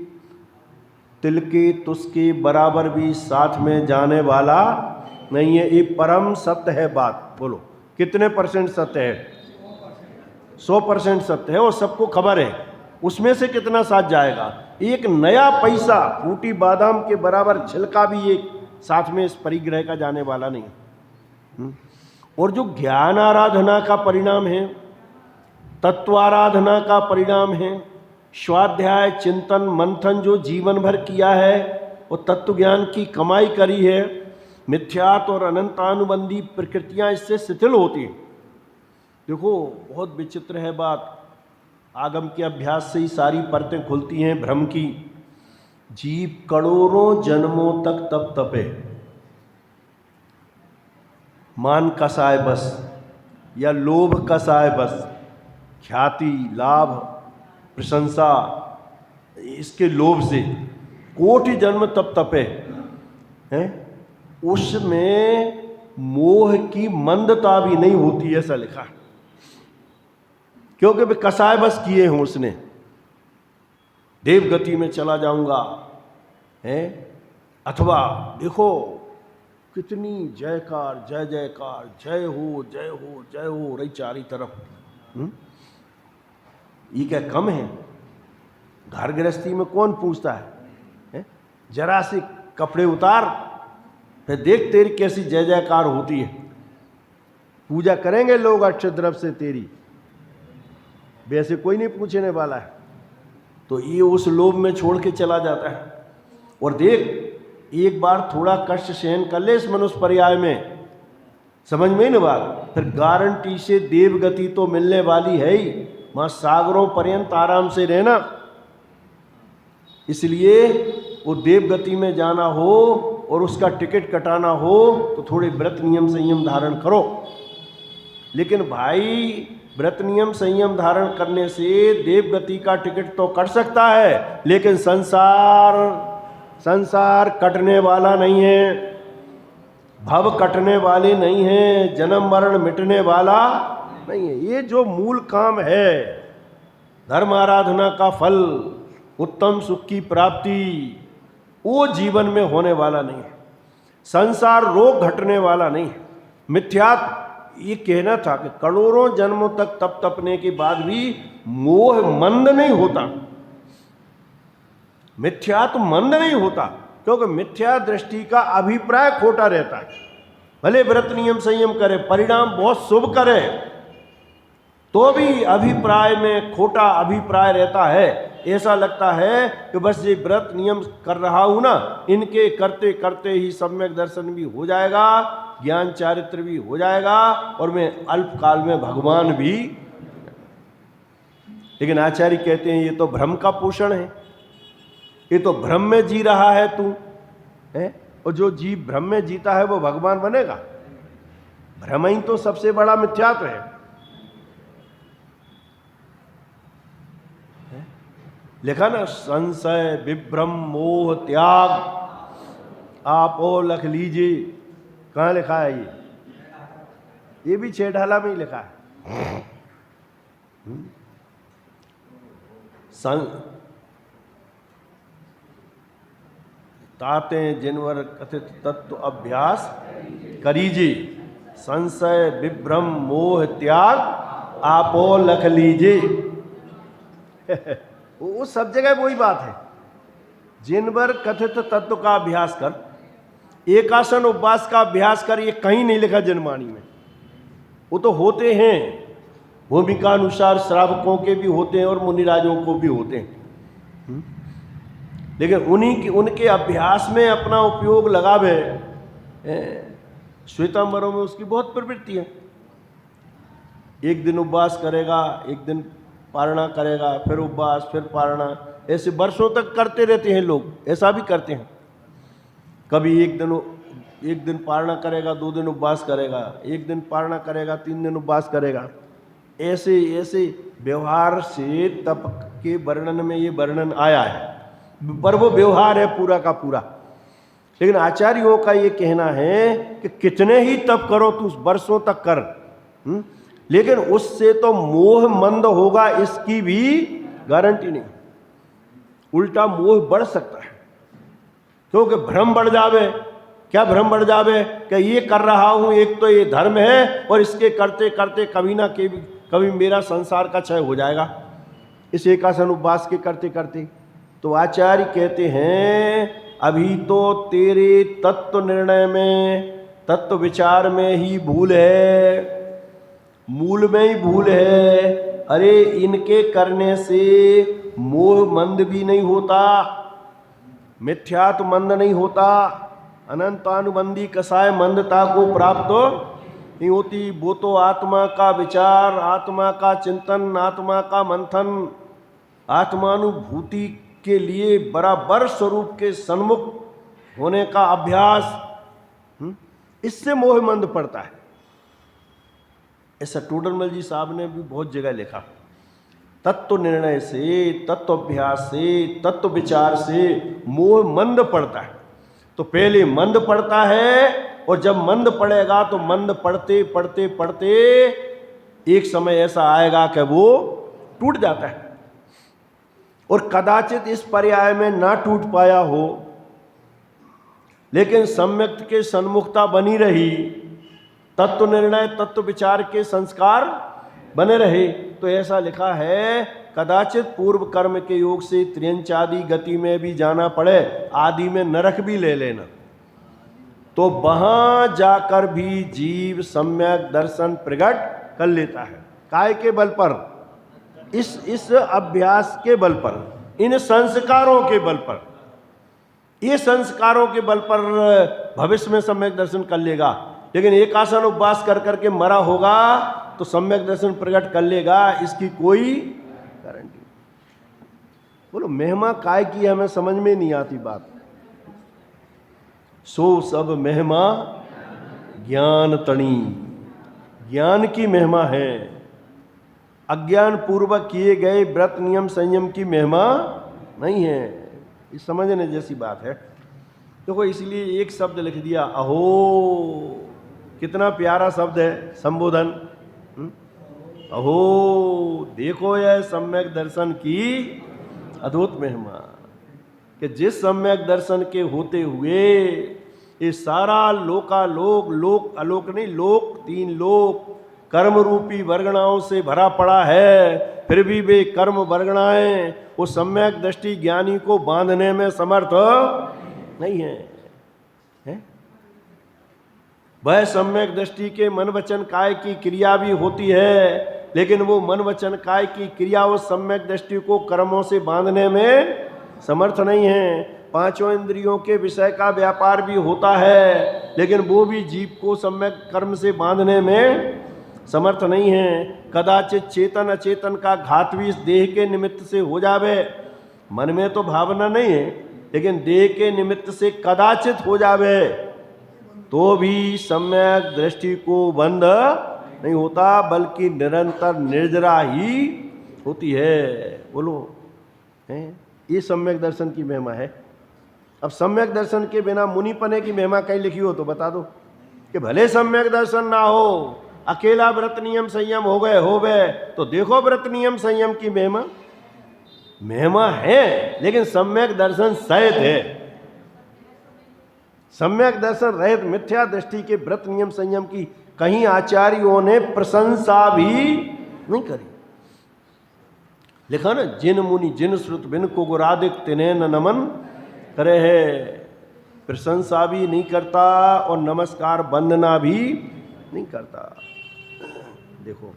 तिल के तुसके बराबर भी साथ में जाने वाला नहीं है। ये परम सत्य है बात। बोलो कितने परसेंट सत्य है? 100% सत्य है और सबको खबर है। उसमें से कितना साथ जाएगा? एक नया पैसा, फूटी बादाम के बराबर छिलका भी एक साथ में इस परिग्रह का जाने वाला नहीं। और जो ज्ञान आराधना का परिणाम है, तत्वाराधना का परिणाम है, स्वाध्याय चिंतन मंथन जो जीवन भर किया है और तत्व ज्ञान की कमाई करी है, मिथ्यात और अनंतानुबंधी प्रकृतियां इससे शिथिल होती हैं। देखो बहुत विचित्र है बात, आगम के अभ्यास से ही सारी परतें खुलती हैं भ्रम की। जीव करोड़ों जन्मों तक तप तपे, मान कसाय बस या लोभ कसाय बस, ख्याति लाभ प्रशंसा इसके लोभ से कोटि जन्म तप तपे हैं, उसमें मोह की मंदता भी नहीं होती, ऐसा लिखा है। क्योंकि वे कसाय बस किए हैं उसने, देव गति में चला जाऊंगा है, अथवा देखो कितनी जयकार जय जयकार, जय हो जय हो जय हो रही चारी तरफ। ये क्या कम है? घर गृहस्थी में कौन पूछता है? जरा से कपड़े उतार, फिर देख तेरी कैसी जय जयकार होती है। पूजा करेंगे लोग अक्षय द्रव्य से तेरी, वैसे कोई नहीं पूछने वाला है। तो ये उस लोभ में छोड़ के चला जाता है। और देख, एक बार थोड़ा कष्ट सहन कर ले इस मनुष्य पर्याय में, समझ में ही ना बात, फिर गारंटी से देव गति तो मिलने वाली है ही, वहां सागरों पर्यंत आराम से रहना। इसलिए वो देव गति में जाना हो और उसका टिकट कटाना हो तो थोड़े व्रत नियम संयम धारण करो। लेकिन भाई, व्रत नियम संयम धारण करने से देव गति का टिकट तो कट सकता है, लेकिन संसार कटने वाला नहीं है, भव कटने वाले नहीं है, जन्म मरण मिटने वाला नहीं है। ये जो मूल काम है, धर्म आराधना का फल, उत्तम सुख की प्राप्ति, वो जीवन में होने वाला नहीं है। संसार रोग घटने वाला नहीं है। मिथ्यात्व ये कहना था कि करोड़ों जन्मों तक तप तपने के बाद भी मोह मंद नहीं होता, मिथ्यात्व मंद नहीं होता, क्योंकि मिथ्या दृष्टि का अभिप्राय खोटा रहता है। भले व्रत नियम संयम करे, परिणाम बहुत शुभ करे, तो भी अभिप्राय में खोटा अभिप्राय रहता है। ऐसा लगता है कि बस ये व्रत नियम कर रहा हूं ना, इनके करते करते ही सम्यक दर्शन भी हो जाएगा, ज्ञान चारित्र भी हो जाएगा और मैं अल्पकाल में भगवान भी। लेकिन आचार्य कहते हैं ये तो भ्रम का पोषण है, ये तो भ्रम में जी रहा है तू है, और जो जीव भ्रम में जीता है वो भगवान बनेगा। भ्रम ही तो सबसे बड़ा मिथ्यात्व है। लिखा ना, संशय विभ्रम मोह त्याग आपो लख लीजिए। कहाँ लिखा है ये भी छेठाला में ही लिखा है। ताते जिनवर कथित तत्व अभ्यास करीजिए, संशय विभ्रम मोह त्याग आपो लख लीजिए। वो सब जगह वही बात है। जिनवर कथित तत्व का अभ्यास कर, एकासन उपवास का अभ्यास कर, ये कहीं नहीं लिखा जनवाणी में। वो तो होते हैं, भूमिका अनुसार श्रावकों के भी होते हैं और मुनिराजों को भी होते हैं, लेकिन उन्हीं की उनके अभ्यास में अपना उपयोग लगावे श्वेतांबरों में उसकी बहुत प्रवृत्ति है। एक दिन उपवास करेगा, एक दिन पारणा करेगा, फिर उपवास, फिर पारणा, ऐसे वर्षों तक करते रहते हैं लोग। ऐसा भी करते हैं, कभी एक दिन पारणा करेगा, 2 दिन उपवास करेगा, एक दिन पारणा करेगा, 3 दिन उपवास करेगा। ऐसे ऐसे व्यवहार से तप के वर्णन में ये वर्णन आया है, पर वो व्यवहार है पूरा का पूरा। लेकिन आचार्यों का ये कहना है कि कितने ही तप करो तू, वर्षों तक कर, लेकिन उससे तो मोह मंद होगा इसकी भी गारंटी नहीं। उल्टा मोह बढ़ सकता है, क्योंकि भ्रम बढ़ जावे। क्या भ्रम बढ़ जावे कि ये कर रहा हूं, एक तो ये धर्म है, और इसके करते करते कभी ना कभी मेरा संसार का क्षय हो जाएगा, इस एकासन उपवास के करते करते। तो आचार्य कहते हैं अभी तो तेरे तत्व निर्णय में, तत्व विचार में ही भूल है, मूल में ही भूल है। अरे इनके करने से मोह मंद भी नहीं होता, मिथ्यात्व मंद नहीं होता, अनंतानुबंधी कसाय मंदता को प्राप्त नहीं होती। वो तो आत्मा का विचार, आत्मा का चिंतन, आत्मा का मंथन, आत्मानुभूति के लिए बराबर स्वरूप के सन्मुख होने का अभ्यास, इससे मोह मंद पड़ता है। ऐसा टोडरमल जी साहब ने भी बहुत जगह लिखा। तत्व निर्णय से, तत्व अभ्यास से, तत्व विचार से मोह मंद पड़ता है। तो पहले मंद पड़ता है, और जब मंद पड़ेगा तो मंद पड़ते पड़ते पड़ते एक समय ऐसा आएगा कि वो टूट जाता है। और कदाचित इस पर्याय में ना टूट पाया हो, लेकिन सम्यक के सन्मुखता बनी रही, तत्व निर्णय, तत्व विचार के संस्कार बने रहे। तो ऐसा लिखा है कदाचित पूर्व कर्म के योग से त्र्यंचादि गति में भी जाना पड़े, आदि में नरक भी ले लेना, तो वहां जाकर भी जीव सम्यक दर्शन प्रकट कर लेता है। काय के बल पर? इस अभ्यास के बल पर, इन संस्कारों के बल पर। ये संस्कारों के बल पर भविष्य में सम्यक दर्शन कर लेगा, लेकिन एक आसन उपवास कर करके मरा होगा तो सम्यक दर्शन प्रकट कर लेगा, इसकी कोई गारंटी नहीं। बोलो महिमा काय की हमें समझ में नहीं आती बात। सो सब महिमा ज्ञान तणी, ज्ञान की महिमा है, अज्ञान पूर्वक किए गए व्रत नियम संयम की महिमा नहीं है। ये समझने जैसी बात है। देखो इसलिए एक शब्द लिख दिया, अहो, कितना प्यारा शब्द है, संबोधन। अहो देखो यह सम्यक दर्शन की अद्भुत महिमा, कि जिस सम्यक दर्शन के होते हुए ये सारा लोकालोक, लोक आलोक नहीं, लोक 3 लोक कर्म रूपी वर्गणाओं से भरा पड़ा है, फिर भी वे कर्म वर्गणाएं वो सम्यक दृष्टि ज्ञानी को बांधने में समर्थ नहीं है? वह सम्यक दृष्टि के मन वचन काय की क्रिया भी होती है, लेकिन वो मन वचन काय की क्रिया उस सम्यक दृष्टि को कर्मों से बांधने में समर्थ नहीं है। 5 इंद्रियों के विषय का व्यापार भी होता है, लेकिन वो भी जीव को सम्यक कर्म से बांधने में समर्थ नहीं है। कदाचित चेतन अचेतन का घात भी इस देह के निमित्त से हो जावे, मन में तो भावना नहीं है, लेकिन देह के निमित्त से कदाचित हो जावे, तो भी सम्यक दृष्टि को बंद नहीं होता, बल्कि निरंतर निर्जरा ही होती है। बोलो है? ये सम्यक दर्शन की महिमा है। अब सम्यक दर्शन के बिना मुनिपने की महिमा कहीं लिखी हो तो बता दो, कि भले सम्यक दर्शन ना हो, अकेला व्रत नियम संयम हो गए तो देखो व्रत नियम संयम की महिमा है, लेकिन सम्यक दर्शन सहित है। सम्यक दर्शन रहित मिथ्या दृष्टि के व्रत नियम संयम की कहीं आचार्यों ने प्रशंसा भी नहीं करी। लिखा ना, जिन मुनि जिन श्रुत बिन को गुरादिक तिने न नमन करे है, प्रशंसा भी नहीं करता और नमस्कार वंदना भी नहीं करता। देखो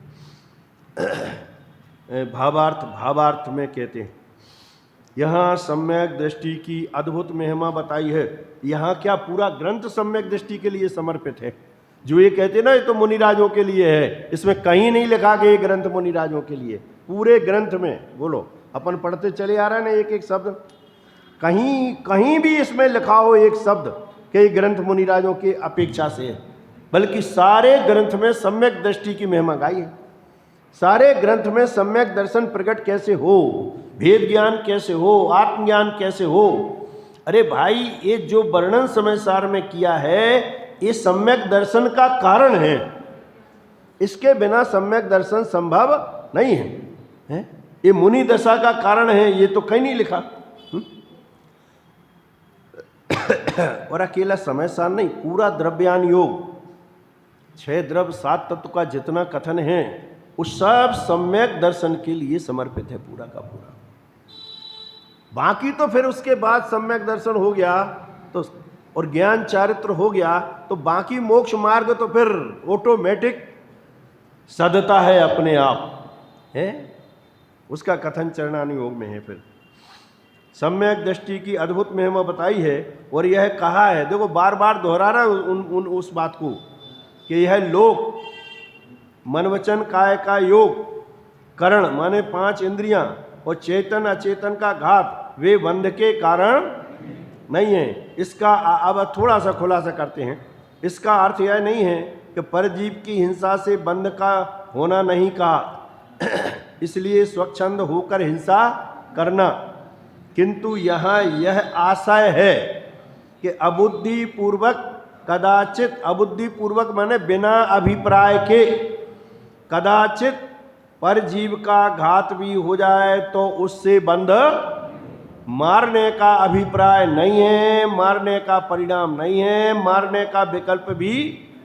भावार्थ में कहते हैं, यहाँ सम्यक दृष्टि की अद्भुत महिमा बताई है। यहाँ क्या पूरा ग्रंथ सम्यक दृष्टि के लिए समर्पित है? जो ये कहते ना ये तो मुनिराजों के लिए है, इसमें कहीं नहीं लिखा कि ये ग्रंथ मुनिराजों के लिए। पूरे ग्रंथ में बोलो, अपन पढ़ते चले आ रहे हैं ना एक एक शब्द, कहीं कहीं भी इसमें लिखा हो एक शब्द कि ये ग्रंथ मुनिराजों की अपेक्षा से है, बल्कि सारे ग्रंथ में सम्यक दृष्टि की महिमा गाई है। सारे ग्रंथ में सम्यक दर्शन प्रकट कैसे हो, भेद ज्ञान कैसे हो, आत्मज्ञान कैसे हो। अरे भाई, ये जो वर्णन समय सार में किया है ये सम्यक दर्शन का कारण है, इसके बिना सम्यक दर्शन संभव नहीं है, ये मुनि दशा का कारण है, ये तो कहीं नहीं लिखा। और अकेला समय सार नहीं, पूरा द्रव्यान योग, 6 द्रव्य 7 तत्व का जितना कथन है वो सब सम्यक दर्शन के लिए समर्पित है, पूरा का पूरा। बाकी तो फिर उसके बाद सम्यक दर्शन हो गया तो और ज्ञान चारित्र हो गया तो बाकी मोक्ष मार्ग तो फिर ऑटोमेटिक सदता है अपने आप है, उसका कथन चरणानुयोग में है। फिर सम्यक दृष्टि की अद्भुत महिमा बताई है और यह कहा है, देखो बार बार दोहरा रहा उस बात को कि यह लोक मन वचन काय का योग, करण माने 5 इंद्रियां और चेतन अचेतन का घात वे बंध के कारण नहीं है। इसका अब थोड़ा सा खुलासा करते हैं। इसका अर्थ यह नहीं है कि परजीव की हिंसा से बंध का होना नहीं कहा, इसलिए स्वच्छंद होकर हिंसा करना, किंतु यहाँ यह आशय है कि अबुद्धि पूर्वक कदाचित, अबुद्धि पूर्वक माने बिना अभिप्राय के, कदाचित परजीव का घात भी हो जाए तो उससे बंध मारने का अभिप्राय नहीं है, मारने का परिणाम नहीं है, मारने का विकल्प भी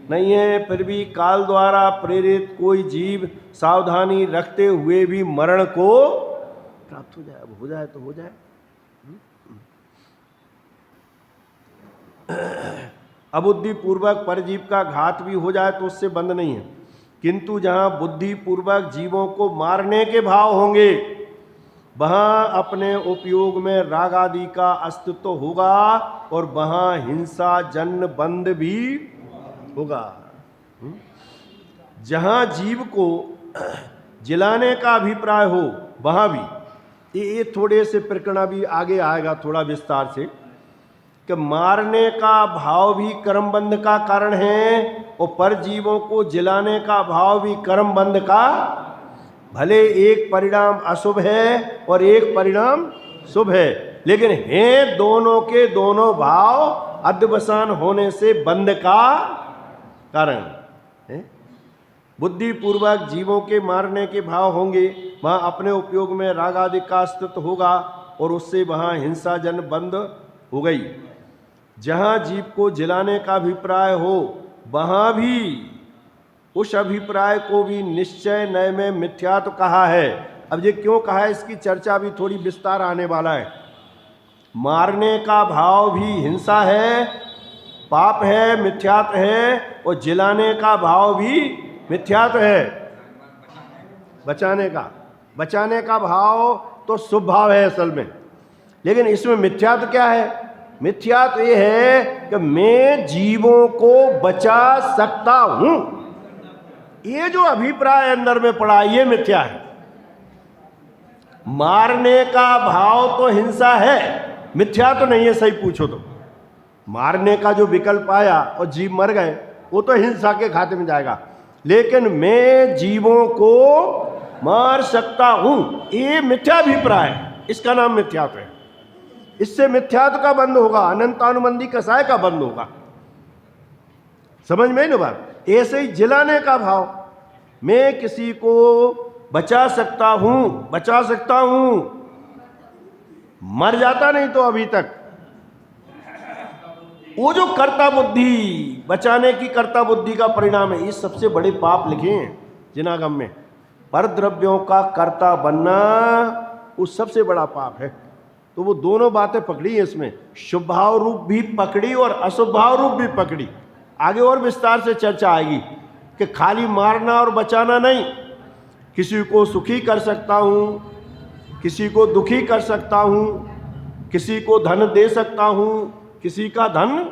नहीं है। फिर भी काल द्वारा प्रेरित कोई जीव सावधानी रखते हुए भी मरण को प्राप्त हो जाए, अब हो जाए तो हो जाए। अबुद्धि पूर्वक परजीव का घात भी हो जाए तो उससे बंद नहीं है, किंतु जहां बुद्धि पूर्वक जीवों को मारने के भाव होंगे वहां अपने उपयोग में राग आदि का अस्तित्व होगा और वहां हिंसा जन्य बंध भी होगा। जहां जीव को जिलाने का अभिप्राय हो वहां भी ये थोड़े से प्रकरण भी आगे आएगा थोड़ा विस्तार से, कि मारने का भाव भी कर्म बंध का कारण है और परजीवों को जिलाने का भाव भी कर्म बंध का, भले एक परिणाम अशुभ है और एक परिणाम शुभ है, लेकिन हैं दोनों के दोनों भाव अध्यवसान होने से बंध का कारण है। बुद्धि पूर्वक जीवों के मारने के भाव होंगे, वहां अपने उपयोग में राग आदि का अस्तित्व होगा और उससे वहां हिंसा जन बंद हो गई। जहां जीव को जिलाने का अभिप्राय हो वहां भी उस अभिप्राय को भी निश्चय नय में मिथ्यात्व कहा है। अब ये क्यों कहा है, इसकी चर्चा भी थोड़ी विस्तार आने वाला है। मारने का भाव भी हिंसा है, पाप है, मिथ्यात्व है, और जिलाने का भाव भी मिथ्यात्व है। बचाने का भाव तो शुभ भाव है असल में, लेकिन इसमें मिथ्यात्व क्या है? मिथ्यात्व ये है कि मैं जीवों को बचा सकता हूं, ये जो अभिप्राय अंदर में पड़ा ये मिथ्या है। मारने का भाव तो हिंसा है, मिथ्या तो नहीं है। सही पूछो तो मारने का जो विकल्प आया और जीव मर गए वो तो हिंसा के खाते में जाएगा, लेकिन मैं जीवों को मार सकता हूं ये मिथ्याभिप्राय, इसका नाम मिथ्यात्व है। इससे मिथ्यात्व का बंद होगा, अनंतानुबंधी कसाय का बंद होगा। समझ में ना बात? ऐसे ही जिलाने का भाव, मैं किसी को बचा सकता हूं, मर जाता नहीं तो अभी तक, वो जो कर्ता बुद्धि, बचाने की कर्ता बुद्धि का परिणाम है। ये सबसे बड़े पाप लिखे हैं जिनागम में, पर द्रव्यों का कर्ता बनना वो सबसे बड़ा पाप है। तो वो दोनों बातें पकड़ी है इसमें, शुभ भाव रूप भी पकड़ी और अशुभ भाव रूप भी पकड़ी। आगे और विस्तार से चर्चा आएगी कि खाली मारना और बचाना नहीं, किसी को सुखी कर सकता हूं, किसी को दुखी कर सकता हूं, किसी को धन दे सकता हूं, किसी का धन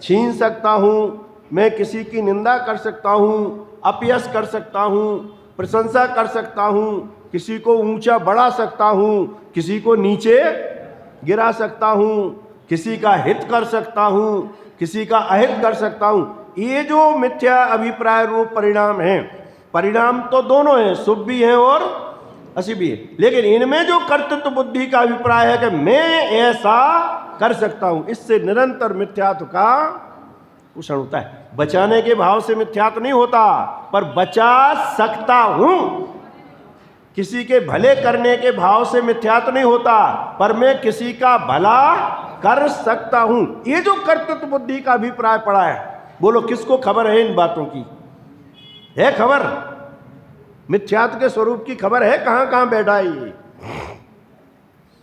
छीन सकता हूं, मैं किसी की निंदा कर सकता हूँ, अपयश कर सकता हूँ, प्रशंसा कर सकता हूँ, किसी को ऊंचा बढ़ा सकता हूँ, किसी को नीचे गिरा सकता हूँ, किसी का हित कर सकता हूँ, किसी का अहित कर सकता हूँ। ये जो मिथ्या अभिप्राय रूप परिणाम है, परिणाम तो दोनों हैं, शुभ भी है और अशुभ भी है, लेकिन इनमें जो कर्तृत्व बुद्धि का अभिप्राय है कि मैं ऐसा कर सकता हूं, इससे निरंतर मिथ्यात्व का पोषण होता है। बचाने के भाव से मिथ्यात्व नहीं होता, पर बचा सकता हूं। किसी के भले करने के भाव से मिथ्यात्व नहीं होता, पर मैं किसी का भला कर सकता हूं। ये जो कर्तृत्व बुद्धि का अभिप्राय पड़ा है, बोलो किसको खबर है इन बातों की? है खबर? मिथ्यात्व के स्वरूप की खबर है? कहां कहां बैठा है ये?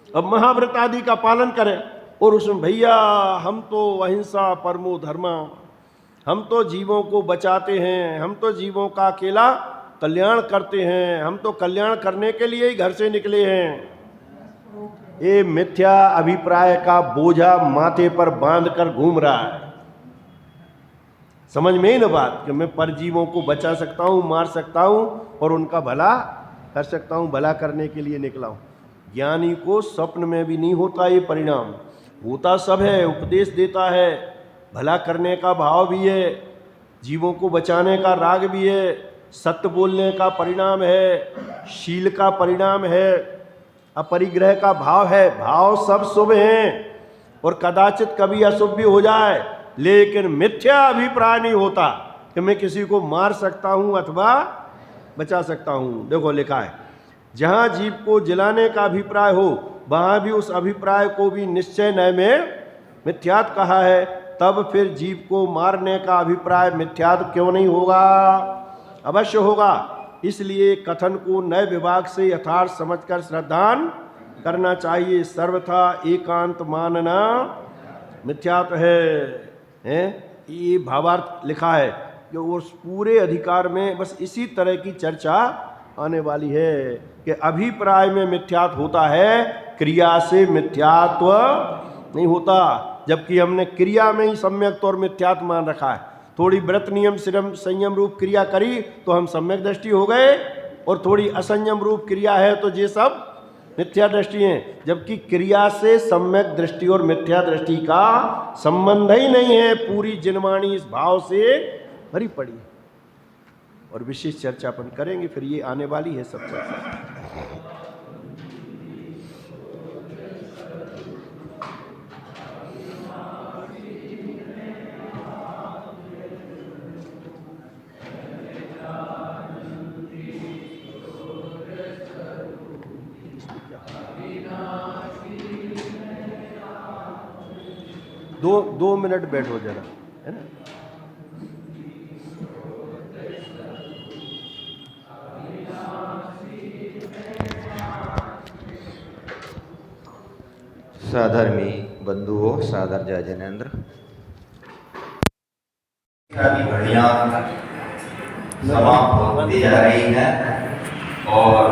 अब महाव्रत आदि का पालन करें और उसमें भैया हम तो अहिंसा परमो धर्मा, हम तो जीवों को बचाते हैं, हम तो जीवों का अकेला कल्याण करते हैं, हम तो कल्याण करने के लिए ही घर से निकले हैं। ये मिथ्या अभिप्राय का बोझा माथे पर बांध कर घूम रहा है। समझ में ही ना बात कि मैं परजीवों को बचा सकता हूँ, मार सकता हूँ और उनका भला कर सकता हूँ, भला करने के लिए निकला हूँ। ज्ञानी को स्वप्न में भी नहीं होता ये परिणाम, होता सब है, उपदेश देता है, भला करने का भाव भी है, जीवों को बचाने का राग भी है, सत्य बोलने का परिणाम है, शील का परिणाम है, अपरिग्रह का भाव है। भाव सब शुभ हैं और कदाचित कभी अशुभ भी हो जाए, लेकिन मिथ्या अभिप्राय नहीं होता कि मैं किसी को मार सकता हूं अथवा बचा सकता हूं। देखो लिखा है, जहां जीव को जिलाने का अभिप्राय हो वहां भी उस अभिप्राय को भी निश्चय नय में मिथ्यात्व कहा है, तब फिर जीव को मारने का अभिप्राय मिथ्यात्व क्यों नहीं होगा? अवश्य होगा। इसलिए कथन को नए विभाग से यथार्थ समझकर श्रद्धान करना चाहिए। सर्वथा एकांत मानना मिथ्यात्व है। ये भावार्थ लिखा है कि उस पूरे अधिकार में बस इसी तरह की चर्चा आने वाली है कि अभिप्राय में मिथ्यात्व होता है, क्रिया से मिथ्यात्व नहीं होता। जबकि हमने क्रिया में ही सम्यक और मिथ्यात्व मान रखा है। थोड़ी व्रत नियम संयम रूप क्रिया करी तो हम सम्यक दृष्टि हो गए, और थोड़ी असंयम रूप क्रिया है तो ये सब मिथ्या दृष्टि है। जबकि क्रिया से सम्यक दृष्टि और मिथ्या दृष्टि का संबंध ही नहीं है। पूरी जिनवाणी इस भाव से भरी पड़ी है और विशेष चर्चा अपन करेंगे, फिर ये आने वाली है सब चर्चा। दो मिनट बैठो जरा, है ना। साधर्मी बंधुओं, सादर जय जैनेन्द्र। घड़ियां समाप्त होती जा रही हैं और